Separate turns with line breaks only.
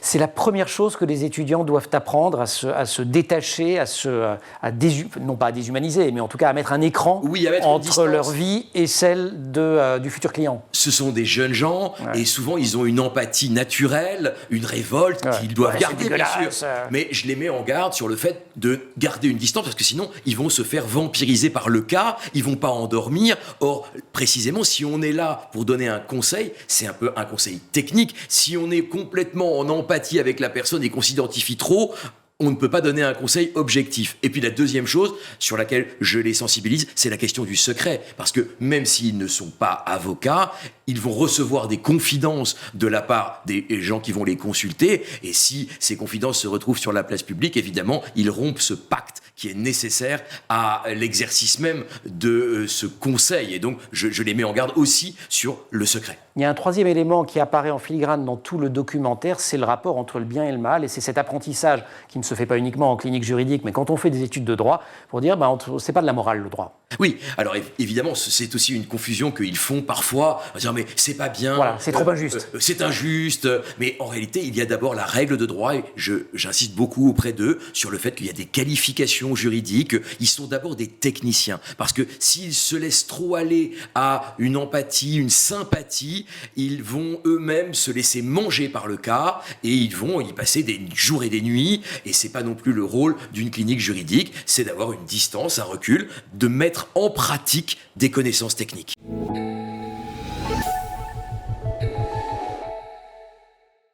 C'est la première chose que les étudiants doivent apprendre, à se détacher, non pas à déshumaniser, mais en tout cas à mettre un écran entre leur vie et celle du futur client.
Ce sont des jeunes gens et souvent ils ont une empathie naturelle, une révolte qu'ils doivent garder, bien sûr. Mais je les mets en garde sur le fait de garder une distance parce que sinon ils vont se faire vampiriser par le cas, ils vont pas endormir. Or, précisément, si on est là pour donner un conseil, c'est un peu un conseil technique. Si on est complètement en empathie avec la personne et qu'on s'identifie trop, on ne peut pas donner un conseil objectif. Et puis la deuxième chose sur laquelle je les sensibilise, c'est la question du secret. Parce que même s'ils ne sont pas avocats, ils vont recevoir des confidences de la part des gens qui vont les consulter. Et si ces confidences se retrouvent sur la place publique, évidemment, ils rompent ce pacte qui est nécessaire à l'exercice même de ce conseil. Et donc, je les mets en garde aussi sur le secret.
Il y a un troisième élément qui apparaît en filigrane dans tout le documentaire, c'est le rapport entre le bien et le mal. Et c'est cet apprentissage qui ne se fait pas uniquement en clinique juridique, mais quand on fait des études de droit, pour dire, c'est pas de la morale, le droit.
Oui, alors évidemment, c'est aussi une confusion qu'ils font parfois, en disant mais c'est pas bien,
voilà, c'est trop injuste.
C'est injuste, mais en réalité, il y a d'abord la règle de droit, et j'insiste beaucoup auprès d'eux sur le fait qu'il y a des qualifications juridiques, ils sont d'abord des techniciens, parce que s'ils se laissent trop aller à une empathie, une sympathie, ils vont eux-mêmes se laisser manger par le cas, et ils vont y passer des jours et des nuits, et c'est pas non plus le rôle d'une clinique juridique, c'est d'avoir une distance, un recul, de mettre en pratique des connaissances techniques.